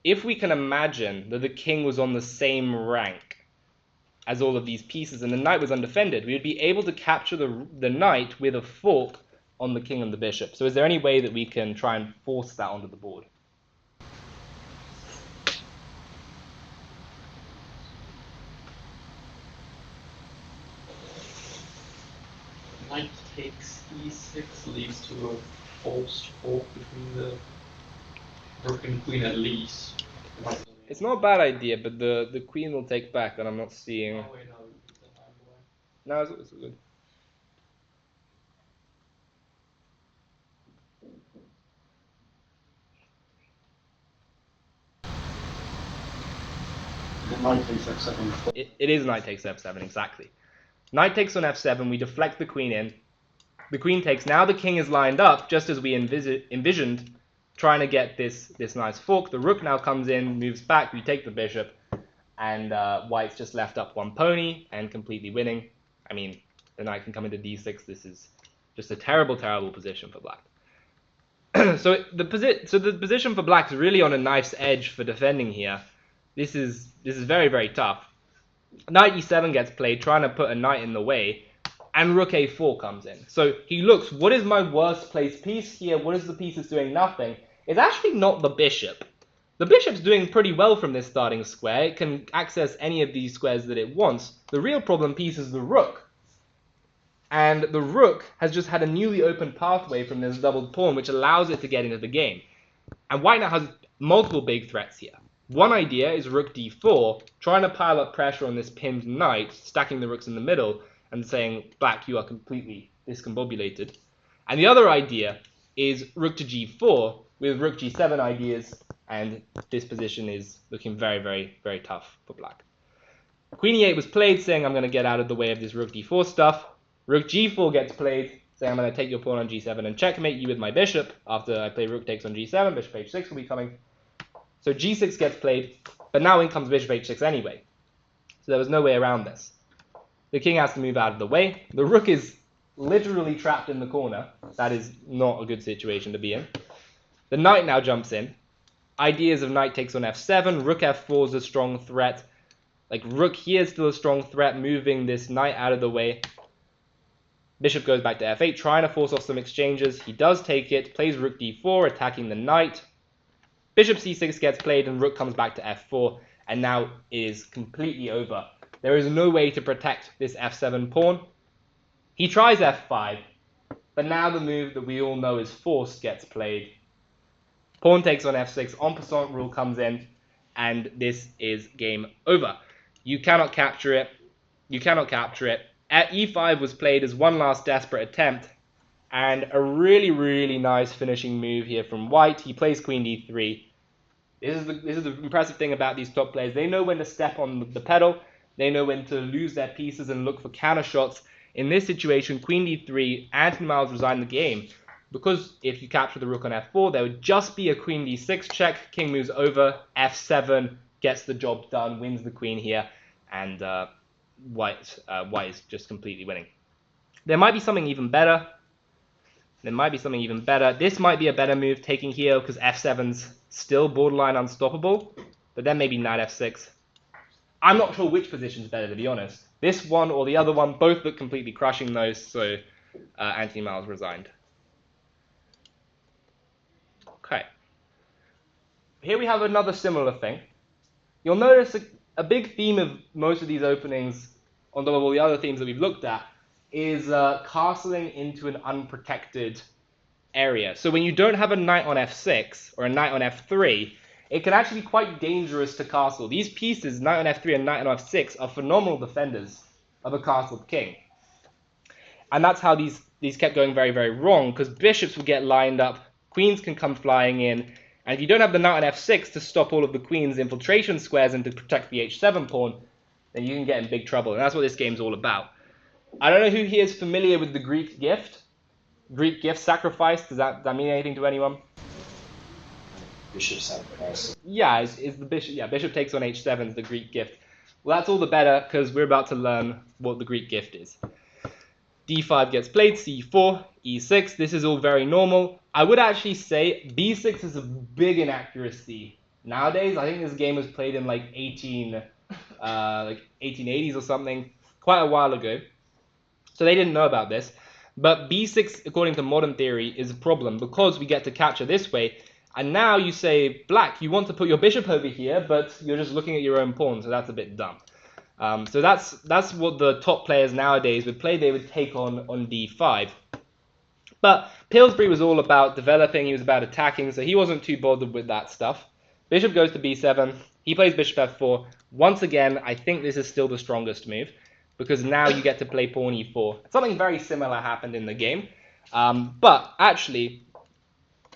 If we can imagine that the king was on the same rank as all of these pieces and the knight was undefended, we would be able to capture the knight with a fork on the king and the bishop. So is there any way that we can try and force that onto the board? Knight takes e6 leads to a false fork between the rook and queen at least. It's not a bad idea, but the queen will take back, and I'm not seeing. Oh, wait, no. No, it's good. The knight takes f7. It is knight takes f7, exactly. Knight takes on f7, we deflect the queen in. The queen takes. Now the king is lined up, just as we envisioned, trying to get this nice fork. The rook now comes in, moves back, we take the bishop, and white's just left up one pony and completely winning. I mean, the knight can come into d6. This is just a terrible, terrible position for black. So the position for black is really on a knife's edge for defending here. This is very, very tough. Knight e7 gets played, trying to put a knight in the way, and rook a4 comes in. So he looks, what is my worst placed piece here? What is the piece that's doing nothing? It's actually not the bishop. The bishop's doing pretty well from this starting square. It can access any of these squares that it wants. The real problem piece is the rook. And the rook has just had a newly opened pathway from this doubled pawn, which allows it to get into the game. And white now has multiple big threats here. One idea is rook d4, trying to pile up pressure on this pinned knight, stacking the rooks in the middle, and saying, black, you are completely discombobulated. And the other idea is rook to g4, with rook g7 ideas, and this position is looking very, very, very tough for black. Queen e8 was played, saying I'm going to get out of the way of this rook d4 stuff. Rook g4 gets played, saying I'm going to take your pawn on g7 and checkmate you with my bishop. After I play rook takes on g7, bishop h6 will be coming. So g6 gets played, but now in comes bishop h6 anyway. So there was no way around this. The king has to move out of the way. The rook is literally trapped in the corner. That is not a good situation to be in. The knight now jumps in. Ideas of knight takes on f7, rook f4 is a strong threat. Like rook here is still a strong threat, moving this knight out of the way. Bishop goes back to f8, trying to force off some exchanges. He does take it, plays rook d4, attacking the knight. Bishop c6 gets played and rook comes back to f4, and now it is completely over. There is no way to protect this f7 pawn. He tries f5, but now the move that we all know is forced gets played. Pawn takes on f6, en passant rule comes in, and this is game over. You cannot capture it. You cannot capture it. At e5 was played as one last desperate attempt, and a really, really nice finishing move here from white. He plays queen d3. This is the impressive thing about these top players. They know when to step on the pedal. They know when to lose their pieces and look for counter shots. In this situation, queen d3, Anthony Miles resigned the game, because if you capture the rook on f4, there would just be a queen d6 check, king moves over, f7, gets the job done, wins the queen here, and white is just completely winning. There might be something even better. This might be a better move, taking here, because f7's still borderline unstoppable, but then maybe knight f6. I'm not sure which position's better, to be honest. This one or the other one, both look completely crushing those, so Anthony Miles resigned. Okay. Here we have another similar thing. You'll notice a big theme of most of these openings, on top of all the other themes that we've looked at, is castling into an unprotected area. So when you don't have a knight on f6 or a knight on f3, it can actually be quite dangerous to castle. These pieces, knight on f3 and knight on f6, are phenomenal defenders of a castled king. And that's how these kept going very, very wrong, because bishops would get lined up, queens can come flying in, and if you don't have the knight on f6 to stop all of the queen's infiltration squares and to protect the h7 pawn, then you can get in big trouble, and that's what this game's all about. I don't know who here is familiar with the Greek gift. Greek gift sacrifice, does that mean anything to anyone? Bishop sacrifice. Yeah, is the bishop? Yeah, bishop takes on h7 is the Greek gift. Well, that's all the better, because we're about to learn what the Greek gift is. d5 gets played, c4, e6. This is all very normal. I would actually say b6 is a big inaccuracy. Nowadays, I think this game was played in like 1880s or something, quite a while ago. So they didn't know about this. But b6, according to modern theory, is a problem because we get to capture this way. And now you say, black, you want to put your bishop over here, but you're just looking at your own pawn, so that's a bit dumb. So that's what the top players nowadays would play. They would take on d5. But Pillsbury was all about developing, he was about attacking, so he wasn't too bothered with that stuff. Bishop goes to b7, he plays bishop f4. Once again, I think this is still the strongest move, because now you get to play pawn e4. Something very similar happened in the game, but actually,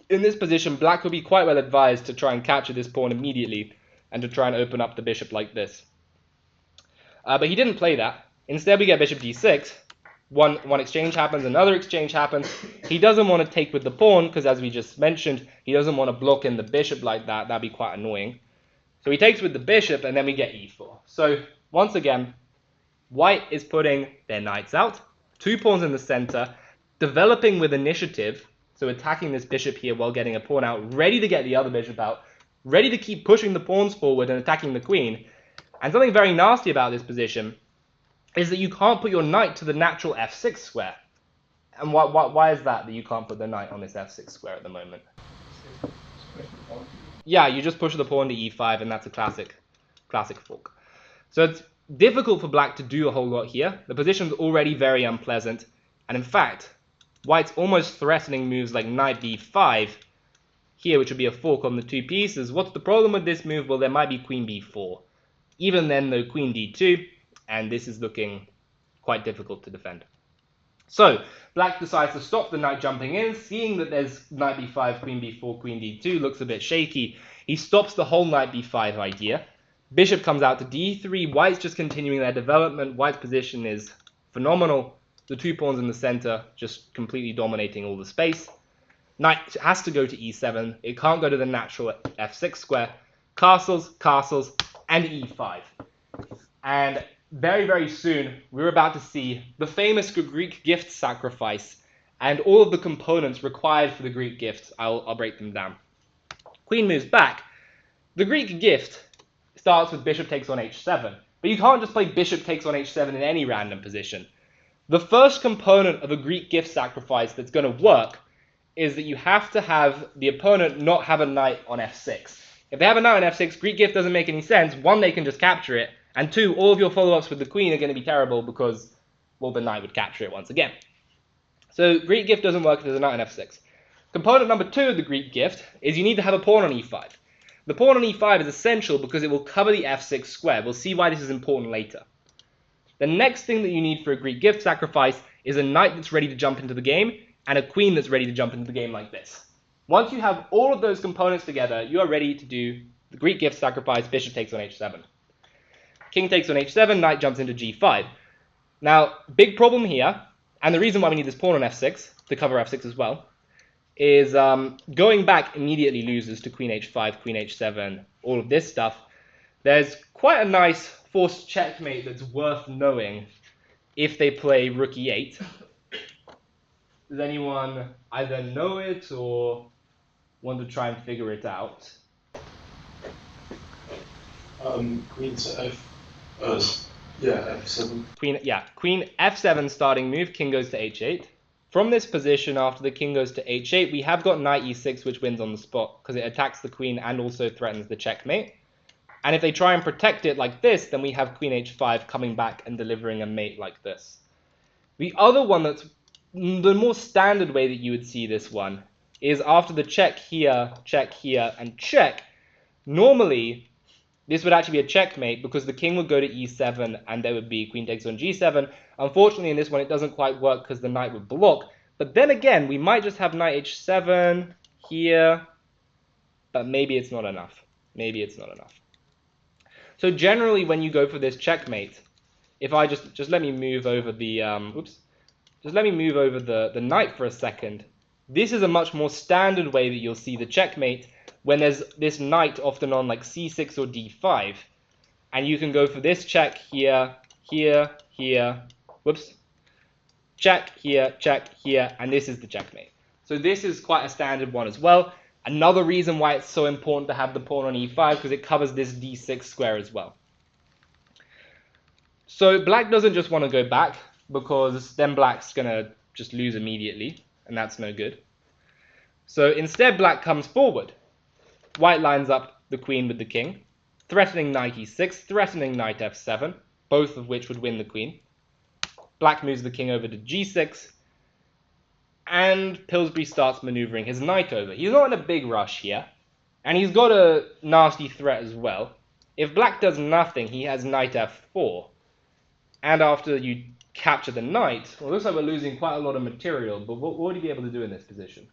in this position, black would be quite well advised to try and capture this pawn immediately, and to try and open up the bishop like this. But he didn't play that. Instead, we get bishop d6. One exchange happens, another exchange happens. He doesn't want to take with the pawn, because as we just mentioned, he doesn't want to block in the bishop like that. That'd be quite annoying. So he takes with the bishop, and then we get e4. So, once again, white is putting their knights out, 2 pawns in the center, developing with initiative, so attacking this bishop here while getting a pawn out, ready to get the other bishop out, ready to keep pushing the pawns forward and attacking the queen. And something very nasty about this position is that you can't put your knight to the natural f6 square. And why is that you can't put the knight on this f6 square at the moment? Yeah, you just push the pawn to e5, and that's a classic fork. So it's difficult for black to do a whole lot here. The position's already very unpleasant, and in fact, white's almost threatening moves like knight b5. here, which would be a fork on the two pieces. What's the problem with this move? Well, there might be queen b4. Even then, though, queen d2, and this is looking quite difficult to defend. So, black decides to stop the knight jumping in, seeing that there's knight b5, queen b4, queen d2, looks a bit shaky. He stops the whole knight b5 idea. Bishop comes out to d3, white's just continuing their development. White's position is phenomenal. The two pawns in the center just completely dominating all the space. Knight has to go to e7. It can't go to the natural f6 square. Castles, castles, and e5. And very, very soon, we're about to see the famous Greek gift sacrifice and all of the components required for the Greek gift. I'll break them down. Queen moves back. The Greek gift starts with bishop takes on h7. But you can't just play bishop takes on h7 in any random position. The first component of a Greek gift sacrifice that's going to work is that you have to have the opponent not have a knight on f6. If they have a knight on f6, Greek gift doesn't make any sense. One, they can just capture it. And two, all of your follow-ups with the queen are going to be terrible because, well, the knight would capture it once again. So Greek gift doesn't work if there's a knight on f6. Component number two of the Greek gift is you need to have a pawn on e5. The pawn on e5 is essential because it will cover the f6 square. We'll see why this is important later. The next thing that you need for a Greek gift sacrifice is a knight that's ready to jump into the game and a queen that's ready to jump into the game like this. Once you have all of those components together, you are ready to do the Greek gift sacrifice. Bishop takes on h7. King takes on h7, knight jumps into g5. Now, big problem here, and the reason why we need this pawn on f6, to cover f6 as well, is going back immediately loses to queen h5, queen h7, all of this stuff. There's quite a nice forced checkmate that's worth knowing if they play rook e8. Does anyone either know it or want to try and figure it out? Queen to f. F7. Queen f7 starting move. King goes to h8. From this position, after the king goes to h8, we have got knight e6, which wins on the spot because it attacks the queen and also threatens the checkmate. And if they try and protect it like this, then we have queen h5 coming back and delivering a mate like this. The other one that's the more standard way that you would see this one is after the check here, and check. Normally, this would actually be a checkmate because the king would go to e7 and there would be queen takes on g7. Unfortunately, in this one, it doesn't quite work because the knight would block. But then again, we might just have knight h7 here, but maybe it's not enough. Maybe it's not enough. So generally, when you go for this checkmate, if I just let me move over the just let me move over the knight for a second. This is a much more standard way that you'll see the checkmate when there's this knight often on like c6 or d5, and you can go for this check here, here, here, check here, and this is the checkmate. So this is quite a standard one as well. Another reason why it's so important to have the pawn on e5 because it covers this d6 square as well. So black doesn't just want to go back because then black's going to just lose immediately, and that's no good. So instead black comes forward. White lines up the queen with the king, threatening knight e6, threatening knight f7, both of which would win the queen. Black moves the king over to g6, and Pillsbury starts maneuvering his knight over. He's not in a big rush here, and he's got a nasty threat as well. If black does nothing, he has knight f4, and after you capture the knight, well, it looks like we're losing quite a lot of material, but what would he be able to do in this position?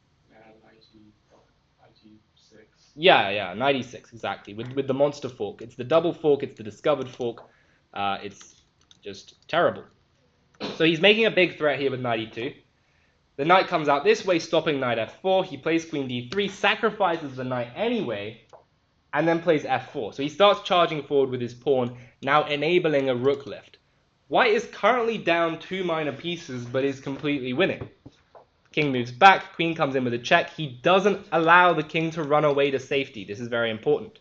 Yeah, knight e6, exactly, with the monster fork. It's the double fork, it's the discovered fork. It's just terrible. So he's making a big threat here with knight e2. The knight comes out this way, stopping knight f4. He plays queen d3, sacrifices the knight anyway, and then plays f4. So he starts charging forward with his pawn, now enabling a rook lift. White is currently down 2 minor pieces, but is completely winning. King moves back, queen comes in with a check. He doesn't allow the king to run away to safety. This is very important.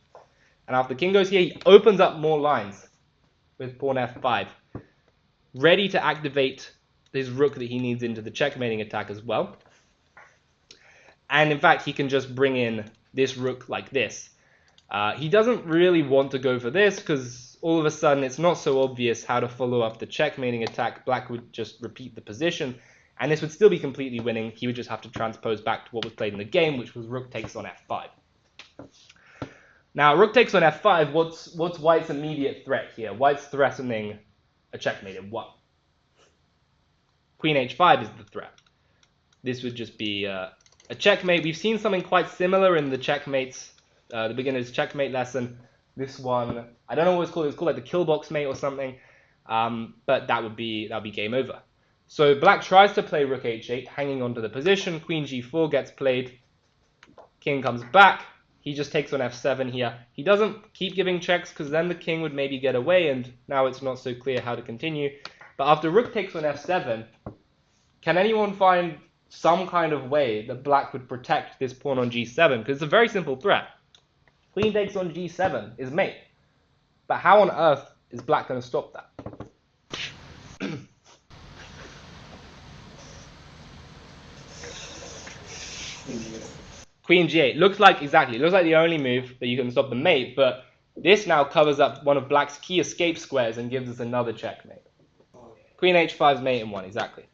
And after the king goes here, he opens up more lines with pawn f5, ready to activate his rook that he needs into the checkmating attack as well. And in fact, he can just bring in this rook like this. He doesn't really want to go for this because all of a sudden it's not so obvious how to follow up the checkmating attack. Black would just repeat the position. And this would still be completely winning. He would just have to transpose back to what was played in the game, which was rook takes on f5. Now, rook takes on f5, what's white's immediate threat here? White's threatening a checkmate in 1. Queen h5 is the threat. This would just be a checkmate. We've seen something quite similar in the checkmates, the beginner's checkmate lesson. This one, I don't know what it's called. It's called like the kill box mate or something. But that would be game over. So black tries to play rook h8, hanging onto the position. Queen g4 gets played. King comes back. He just takes on f7 here. He doesn't keep giving checks because then the king would maybe get away, and now it's not so clear how to continue. But after rook takes on f7, can anyone find some kind of way that black would protect this pawn on g7? Because it's a very simple threat. Queen takes on g7 is mate. But how on earth is black going to stop that? Queen g8 looks like the only move that you can stop the mate, but this now covers up one of black's key escape squares and gives us another checkmate. Queen h5 is mate in 1, exactly.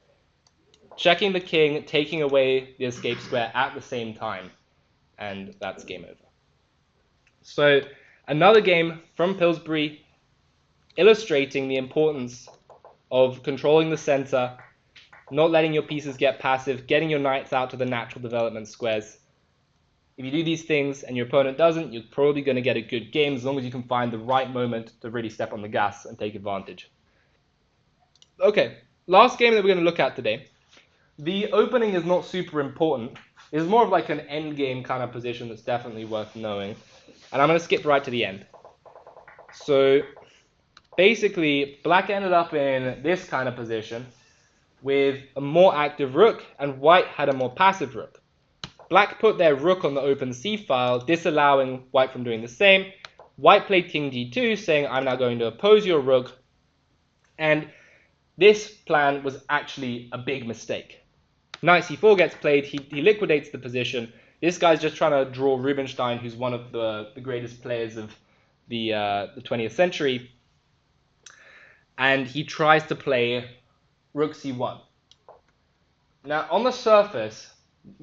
Checking the king, taking away the escape square at the same time, and that's game over. So another game from Pillsbury illustrating the importance of controlling the center, not letting your pieces get passive, getting your knights out to the natural development squares. If you do these things and your opponent doesn't, you're probably going to get a good game as long as you can find the right moment to really step on the gas and take advantage. Okay, last game that we're going to look at today. The opening is not super important. It's more of like an endgame kind of position that's definitely worth knowing. And I'm going to skip right to the end. So basically, black ended up in this kind of position with a more active rook, and white had a more passive rook. Black put their rook on the open c file, disallowing white from doing the same. White played king d2, saying, I'm now going to oppose your rook. And this plan was actually a big mistake. Knight c4 gets played, he liquidates the position. This guy's just trying to draw Rubenstein, who's one of the greatest players of the 20th century. And he tries to play rook c1. Now, on the surface,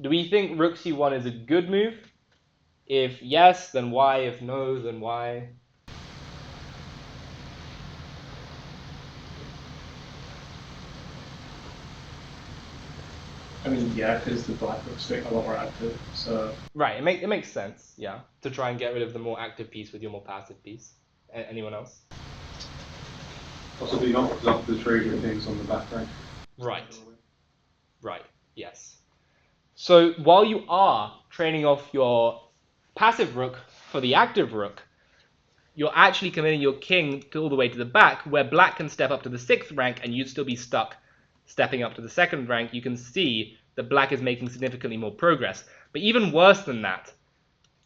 do we think rook c1 is a good move? If yes, then why? If no, then why? I mean, yeah, because the black rook's getting a lot more active, so... Right, it makes sense, yeah, to try and get rid of the more active piece with your more passive piece. Anyone else? Possibly not, because after the trade your things on the back rank. Right, yes. So while you are training off your passive rook for the active rook, you're actually committing your king all the way to the back, where black can step up to the 6th rank and you'd still be stuck stepping up to the 2nd rank. You can see that black is making significantly more progress. But even worse than that,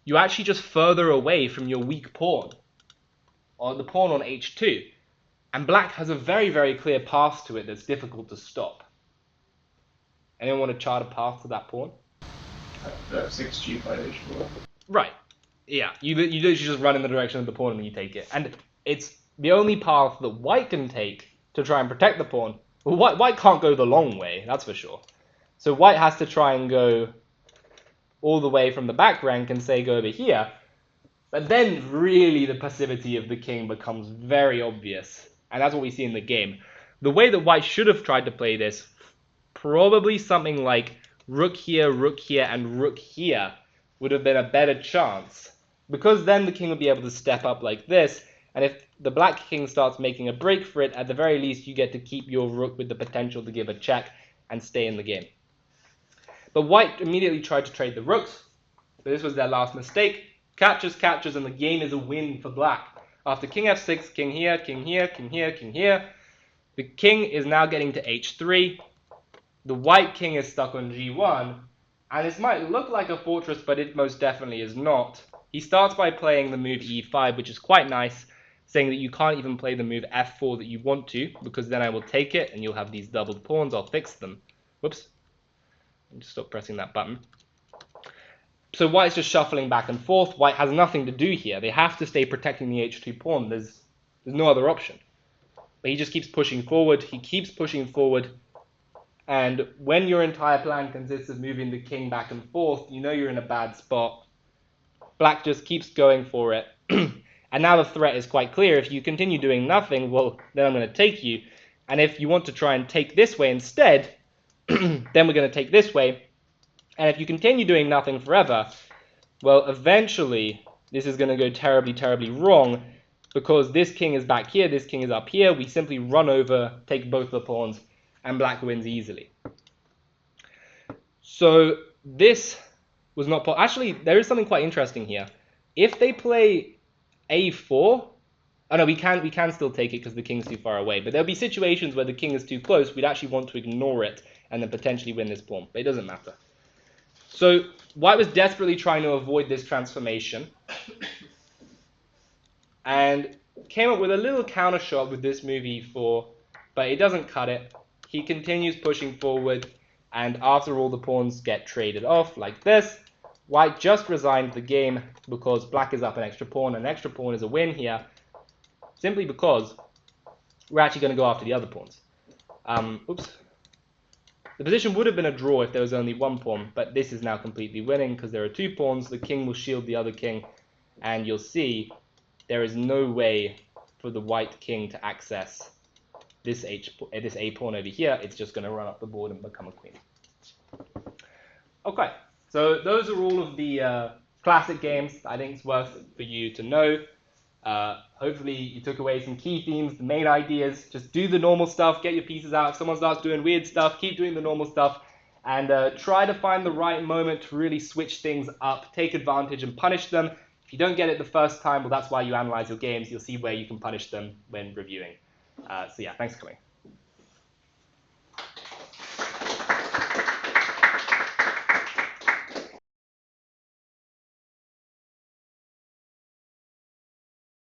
you're actually just further away from your weak pawn, or the pawn on h2. And black has a very, very clear path to it that's difficult to stop. Anyone want to chart a path to that pawn? f6, g5, h4. Right. Yeah, you literally just run in the direction of the pawn and you take it. And it's the only path that white can take to try and protect the pawn. Well, white can't go the long way, that's for sure. So white has to try and go all the way from the back rank and say go over here. But then really the passivity of the king becomes very obvious. And that's what we see in the game. The way that white should have tried to play this, probably something like rook here, and rook here would have been a better chance. Because then the king would be able to step up like this. And if the black king starts making a break for it, at the very least you get to keep your rook with the potential to give a check and stay in the game. But white immediately tried to trade the rooks. But this was their last mistake. Captures, and the game is a win for black. After king f6, king here, king here, king here, king here. The king is now getting to h3. The white king is stuck on g1. And this might look like a fortress, but it most definitely is not. He starts by playing the move e5, which is quite nice, saying that you can't even play the move f4 that you want to, because then I will take it and you'll have these doubled pawns. I'll fix them. Whoops. Just stop pressing that button. So white's just shuffling back and forth. White has nothing to do here. They have to stay protecting the h2 pawn. There's no other option. But he just keeps pushing forward. He keeps pushing forward. And when your entire plan consists of moving the king back and forth, you know you're in a bad spot. Black just keeps going for it. And now the threat is quite clear. If you continue doing nothing, well, then I'm going to take you. And if you want to try and take this way instead, then we're going to take this way. And if you continue doing nothing forever, well, eventually this is going to go terribly, terribly wrong, because this king is back here, this king is up here. We simply run over, take both the pawns, and black wins easily. So this was not... Actually, there is something quite interesting here. If they play a4... Oh no, we can still take it because the king's too far away. But there'll be situations where the king is too close. We'd actually want to ignore it and then potentially win this pawn. But it doesn't matter. So white was desperately trying to avoid this transformation. And came up with a little counter shot with this move e4. But it doesn't cut it. He continues pushing forward. And after all the pawns get traded off like this, white just resigned the game because black is up an extra pawn. An extra pawn is a win here. Simply because we're actually going to go after the other pawns. Oops. The position would have been a draw if there was only one pawn, but this is now completely winning because there are two pawns. The king will shield the other king, and you'll see there is no way for the white king to access this a pawn over here. It's just going to run up the board and become a queen. Okay, so those are all of the classic games I think it's worth for you to know. Hopefully you took away some key themes, the main ideas. Just do the normal stuff, get your pieces out. If someone starts doing weird stuff, keep doing the normal stuff, and try to find the right moment to really switch things up, take advantage and punish them. If you don't get it the first time, well, that's why you analyze your games. You'll see where you can punish them when reviewing. So yeah, thanks for coming.